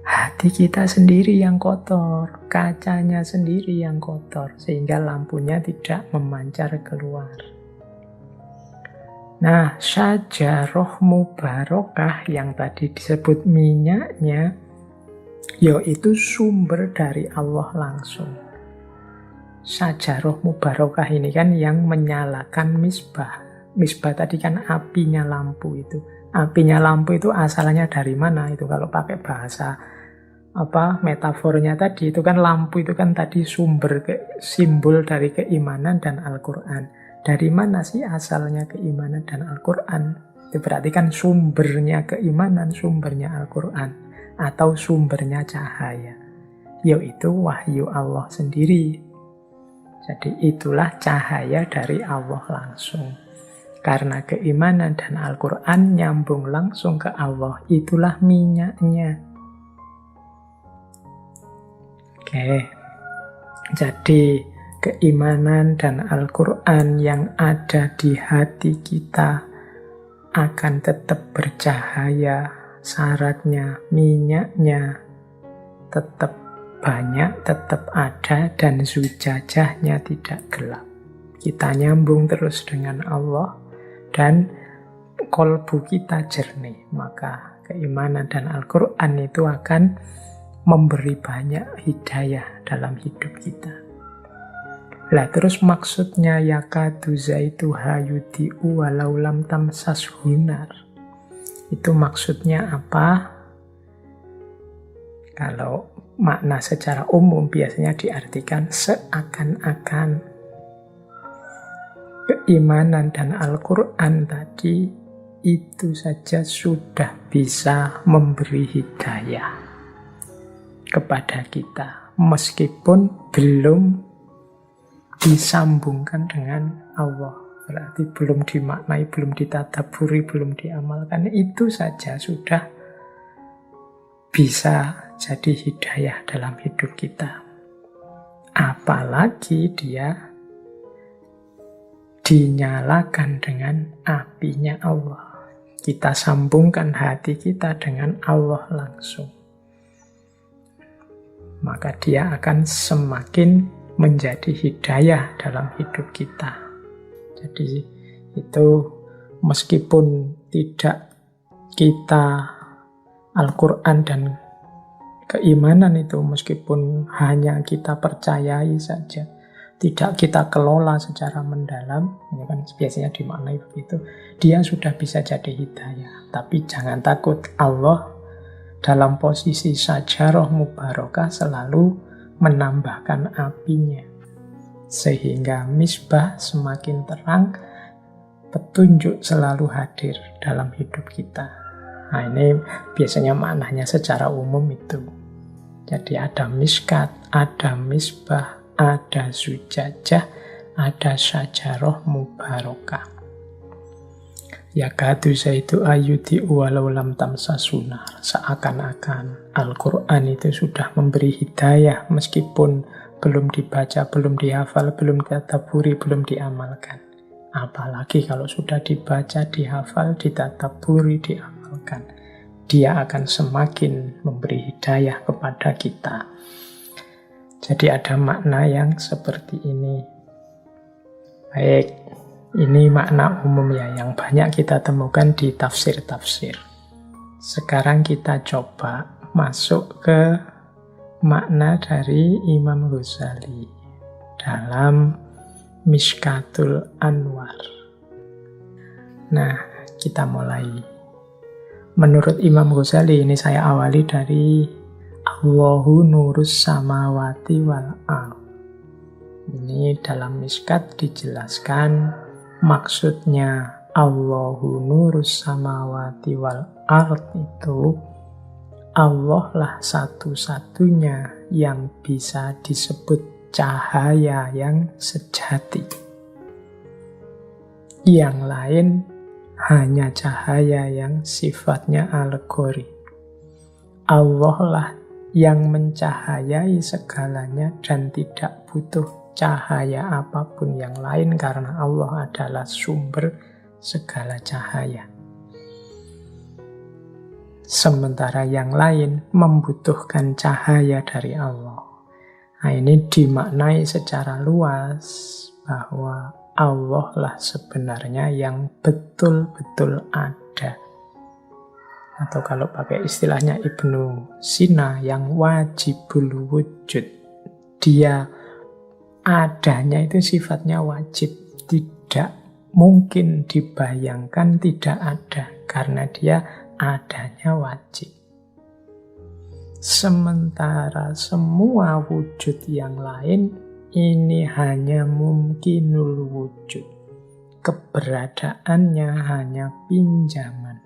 hati kita sendiri yang kotor, kacanya sendiri yang kotor, sehingga lampunya tidak memancar keluar. Nah, syajarah mubarakah yang tadi disebut minyaknya, yaitu sumber dari Allah langsung. Syajarah mubarakah ini kan yang menyalakan misbah. Misbah tadi kan apinya lampu itu. Apinya lampu itu asalnya dari mana? Itu kalau pakai bahasa metafornya tadi, itu kan lampu itu kan tadi simbol dari keimanan dan Al-Quran. Dari mana sih asalnya keimanan dan Al-Quran? Itu berarti kan sumbernya keimanan, sumbernya Al-Quran, atau sumbernya cahaya, yaitu wahyu Allah sendiri. Jadi itulah cahaya dari Allah langsung. Karena keimanan dan Al-Quran nyambung langsung ke Allah, itulah minyaknya. Oke, jadi keimanan dan Al-Quran yang ada di hati kita akan tetap bercahaya, syaratnya, minyaknya tetap banyak, tetap ada, dan zujajahnya tidak gelap. Kita nyambung terus dengan Allah, dan kolbu kita jernih, maka keimanan dan Al-Quran itu akan memberi banyak hidayah dalam hidup kita. Lah terus maksudnya yakadu zaituha yudhi'u walau lam tamsashu nar. Itu maksudnya apa? Kalau makna secara umum biasanya diartikan seakan-akan keimanan dan Al-Quran tadi itu saja sudah bisa memberi hidayah kepada kita, meskipun belum disambungkan dengan Allah. Berarti belum dimaknai, belum ditadaburi, belum diamalkan. Itu saja sudah bisa jadi hidayah dalam hidup kita. Apalagi dia dinyalakan dengan apinya Allah. Kita sambungkan hati kita dengan Allah langsung. Maka dia akan semakin menjadi hidayah dalam hidup kita. Jadi itu meskipun tidak kita Al-Quran dan keimanan itu, meskipun hanya kita percayai saja, tidak kita kelola secara mendalam, ini kan biasanya dimaknai begitu, dia sudah bisa jadi hidayah. Tapi jangan takut, Allah dalam posisi syajarah mubarakah selalu menambahkan apinya. Sehingga misbah semakin terang, petunjuk selalu hadir dalam hidup kita. Nah, ini biasanya maknanya secara umum itu. Jadi ada miskat, ada misbah, ada zujajah, ada syajaroh mubarokah. Ya kadu zaitu ayuti walau lam tamsasunar. Seakan-akan Al-Quran itu sudah memberi hidayah meskipun belum dibaca, belum dihafal, belum ditadaburi, belum diamalkan. Apalagi kalau sudah dibaca, dihafal, ditadaburi, diamalkan. Dia akan semakin memberi hidayah kepada kita. Jadi ada makna yang seperti ini. Baik, ini makna umum ya, yang banyak kita temukan di tafsir-tafsir. Sekarang kita coba masuk ke makna dari Imam Ghazali dalam Mishkatul Anwar. Nah, kita mulai. Menurut Imam Ghazali, ini saya awali dari Allahu nurus samawati wal ard. Ini dalam Mishkat dijelaskan maksudnya Allahu nurus samawati wal ard itu Allah lah satu-satunya yang bisa disebut cahaya yang sejati. Yang lain hanya cahaya yang sifatnya alegori. Allah lah yang mencahayai segalanya dan tidak butuh cahaya apapun yang lain karena Allah adalah sumber segala cahaya. Sementara yang lain membutuhkan cahaya dari Allah. Nah, ini dimaknai secara luas bahwa Allah lah sebenarnya yang betul-betul ada. Atau kalau pakai istilahnya Ibnu Sina, yang wajibul wujud. Dia adanya itu sifatnya wajib. Tidak mungkin dibayangkan tidak ada. Karena dia adanya wajib. Sementara semua wujud yang lain ini hanya mungkinul wujud. Keberadaannya hanya pinjaman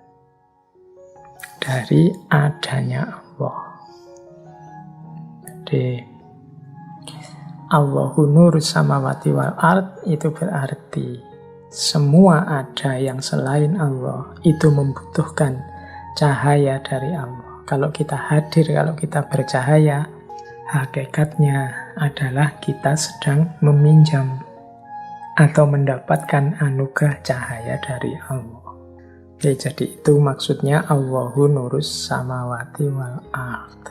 dari adanya Allah. Jadi Allahu nurus samawati wal ard itu berarti semua ada yang selain Allah itu membutuhkan cahaya dari Allah. Kalau kita hadir, kalau kita bercahaya, hakikatnya adalah kita sedang meminjam atau mendapatkan anugerah cahaya dari Allah. Oke, jadi itu maksudnya Allahu nurus samawati wal ard.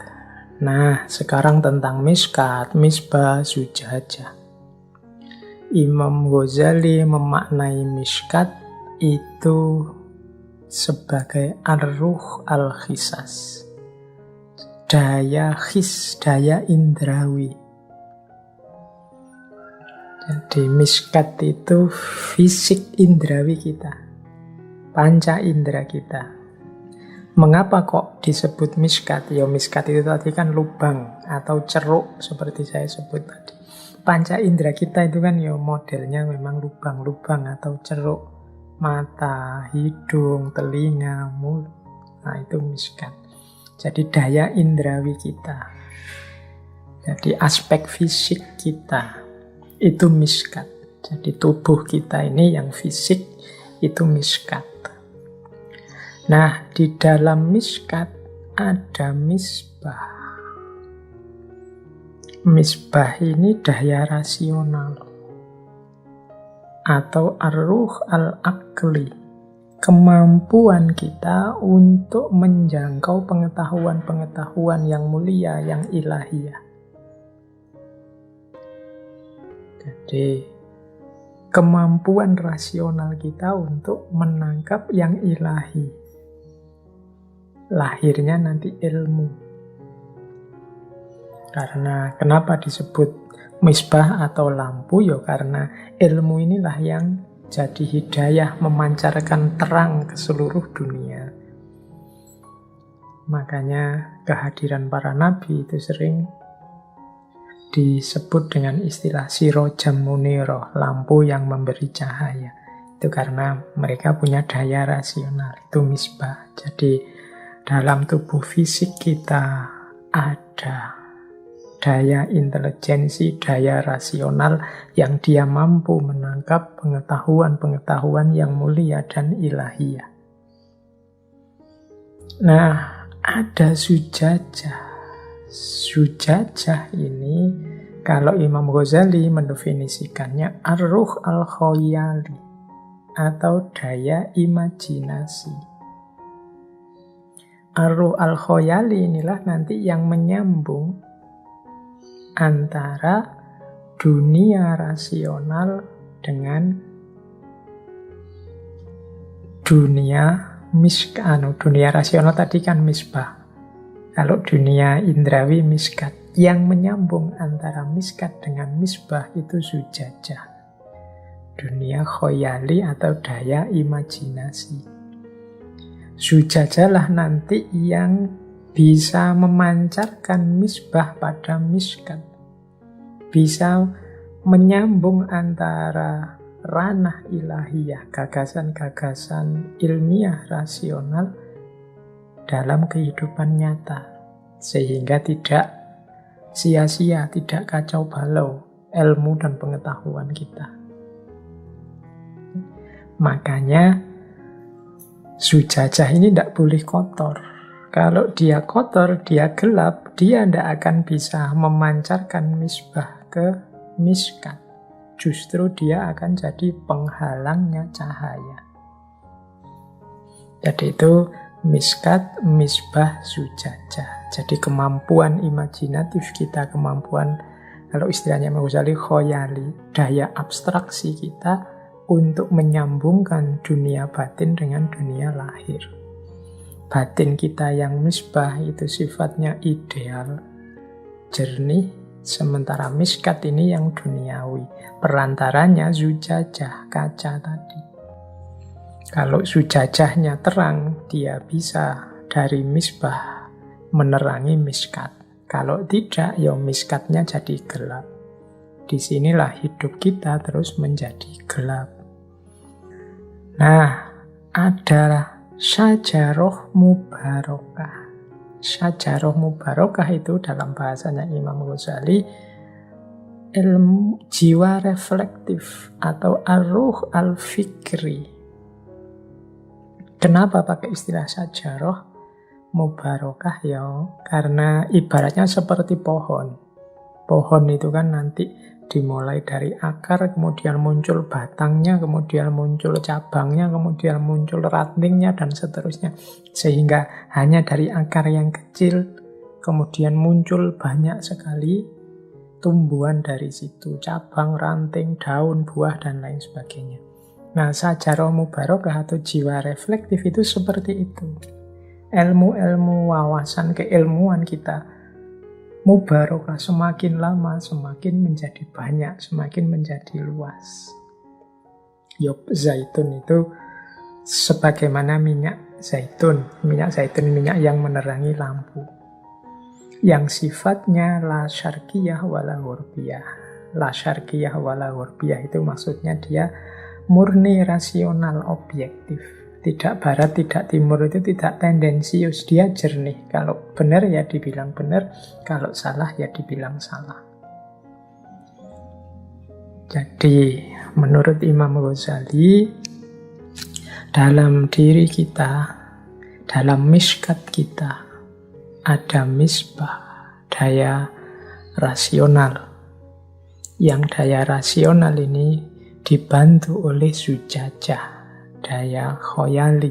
Nah, sekarang tentang miskat, misbah, zujajah. Imam Ghazali memaknai miskat itu sebagai ar-ruh al-khisas. Daya khis, daya indrawi. Jadi miskat itu fisik indrawi kita, panca indera kita. Mengapa kok disebut miskat? Ya miskat itu tadi kan lubang atau ceruk seperti saya sebut tadi. Panca indera kita itu kan ya modelnya memang lubang-lubang atau ceruk. Mata, hidung, telinga, mulut. Nah itu miskat. Jadi daya indrawi kita. Jadi aspek fisik kita itu miskat. Jadi tubuh kita ini yang fisik itu miskat. Nah, di dalam miskat ada misbah. Misbah ini daya rasional atau ar-ruh al-aqli. Kemampuan kita untuk menjangkau pengetahuan-pengetahuan yang mulia, yang ilahiyah. Jadi, kemampuan rasional kita untuk menangkap yang ilahi. Lahirnya nanti ilmu. Karena kenapa disebut misbah atau lampu? Ya karena ilmu inilah yang jadi hidayah, memancarkan terang ke seluruh dunia. Makanya kehadiran para nabi itu sering disebut dengan istilah sirojam muniro, lampu yang memberi cahaya. Itu karena mereka punya daya rasional, itu misbah. Jadi dalam tubuh fisik kita ada daya intelijensi, daya rasional yang dia mampu menangkap pengetahuan-pengetahuan yang mulia dan ilahiyah. Nah, ada sujajah. Sujajah ini kalau Imam Ghazali mendefinisikannya ar-ruh al-khoyali atau daya imajinasi. Ar-ruh al-khoyali inilah nanti yang menyambung antara dunia rasional dengan dunia dunia rasional tadi kan misbah. Kalau dunia indrawi miskat. Yang menyambung antara miskat dengan misbah itu sujajah. Dunia khoyali atau daya imajinasi. Sujajah lah nanti yang bisa memancarkan misbah pada miskat. Bisa menyambung antara ranah ilahiyah, gagasan-gagasan ilmiah rasional dalam kehidupan nyata. Sehingga tidak sia-sia, tidak kacau balau ilmu dan pengetahuan kita. Makanya sujajah ini tidak boleh kotor. Kalau dia kotor, dia gelap, dia tidak akan bisa memancarkan misbah ke miskat. Justru dia akan jadi penghalangnya cahaya. Jadi itu miskat, misbah, sujajah. Jadi kemampuan imajinatif kita, kemampuan, kalau istilahnya Imam Ghazali, khoyali, daya abstraksi kita untuk menyambungkan dunia batin dengan dunia lahir. Batin kita yang misbah itu sifatnya ideal, jernih, sementara miskat ini yang duniawi. Perantaranya zujajah, kaca tadi. Kalau zujajahnya terang, dia bisa dari misbah menerangi miskat. Kalau tidak, ya miskatnya jadi gelap. Disinilah hidup kita terus menjadi gelap. Nah, adalah syajaroh mubarokah. Syajaroh mubarokah itu dalam bahasanya Imam Ghazali ilmu jiwa reflektif atau ar-ruh al-fikri. Kenapa pakai istilah syajaroh mubarokah ya? Karena ibaratnya seperti pohon. Pohon itu kan nanti dimulai dari akar, kemudian muncul batangnya, kemudian muncul cabangnya, kemudian muncul rantingnya, dan seterusnya. Sehingga hanya dari akar yang kecil, kemudian muncul banyak sekali tumbuhan dari situ. Cabang, ranting, daun, buah, dan lain sebagainya. Nah, syajaroh mubarokah atau jiwa reflektif itu seperti itu. Ilmu-ilmu wawasan keilmuan kita mubarokah, semakin lama semakin menjadi banyak, semakin menjadi luas. Yop zaitun itu sebagaimana minyak zaitun. Minyak zaitun, minyak yang menerangi lampu. Yang sifatnya la syarqiyah wala gharbiyah. La syarqiyah wala gharbiyah itu maksudnya dia murni rasional objektif. Tidak barat, tidak timur, itu tidak tendensius, dia jernih. Kalau benar ya dibilang benar, kalau salah ya dibilang salah. Jadi menurut Imam Ghazali, dalam diri kita, dalam miskat kita, ada misbah, daya rasional. Yang daya rasional ini dibantu oleh sujajah, daya khoyali,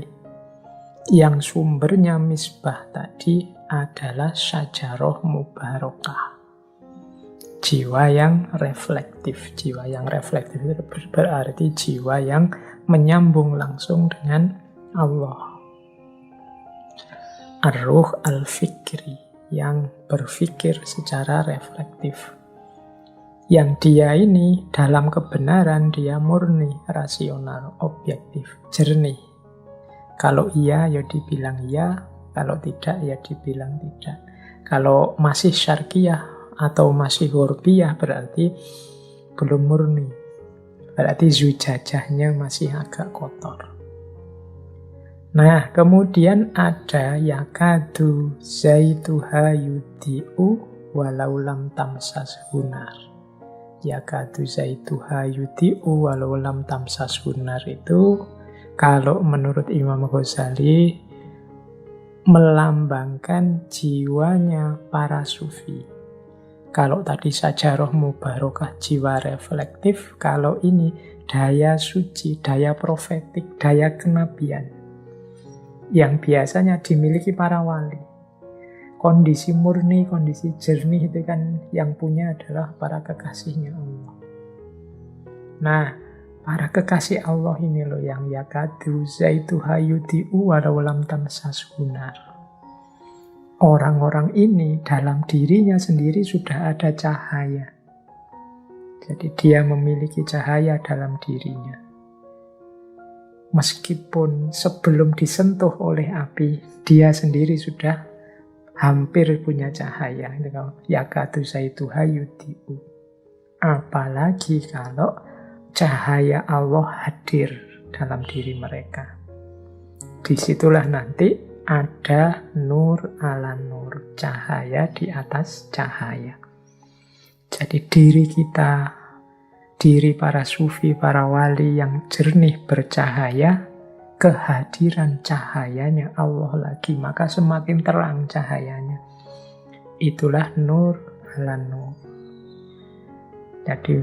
yang sumbernya misbah tadi adalah syajaroh mubarokah. Jiwa yang reflektif. Jiwa yang reflektif itu berarti jiwa yang menyambung langsung dengan Allah. Ar-ruh al-fikri, yang berpikir secara reflektif. Yang dia ini dalam kebenaran dia murni, rasional, objektif, jernih. Kalau iya ya dibilang iya, kalau tidak ya dibilang tidak. Kalau masih syarqiyah atau masih ghorbiah berarti belum murni. Berarti zujajahnya masih agak kotor. Nah, kemudian ada yakadu zaituha yudhi'u walau lam tamsashu nar. Yakadu zaituha yudhi'u walau lam tamsashu nar itu kalau menurut Imam Ghazali melambangkan jiwanya para sufi. Kalau tadi sajarah mubarakah jiwa reflektif, kalau ini daya suci, daya profetik, daya kenabian yang biasanya dimiliki para wali. Kondisi murni, kondisi jernih itu kan yang punya adalah para kekasihnya Allah. Nah, para kekasih Allah ini loh yang yakadu zaituha yudhi'u walau lam tamsashu nar. Orang-orang ini dalam dirinya sendiri sudah ada cahaya. Jadi dia memiliki cahaya dalam dirinya. Meskipun sebelum disentuh oleh api, dia sendiri sudah hampir punya cahaya. Yakadu zaituha yudhi'u. Apalagi kalau cahaya Allah hadir dalam diri mereka. Disitulah nanti ada nur ala nur, cahaya di atas cahaya. Jadi diri kita, diri para sufi, para wali yang jernih bercahaya, kehadiran cahayanya Allah lagi, maka semakin terang cahayanya. Itulah nur ala nur. Jadi,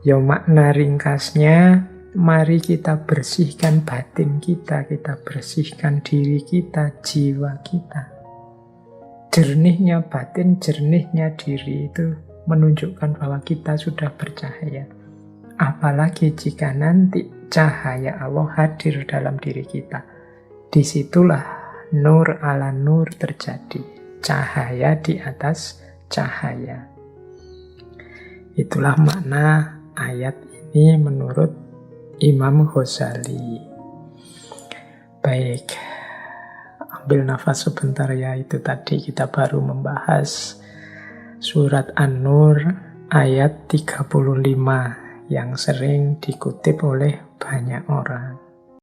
ya makna ringkasnya, mari kita bersihkan batin kita bersihkan diri kita, jiwa kita. Jernihnya batin, jernihnya diri itu menunjukkan bahwa kita sudah bercahaya. Apalagi jika nanti cahaya Allah hadir dalam diri kita. Disitulah nur ala nur terjadi. Cahaya di atas cahaya. Itulah makna ayat ini menurut Imam Ghazali. Baik, ambil nafas sebentar ya. Itu tadi kita baru membahas surat An-Nur ayat 35 yang sering dikutip oleh banyak orang.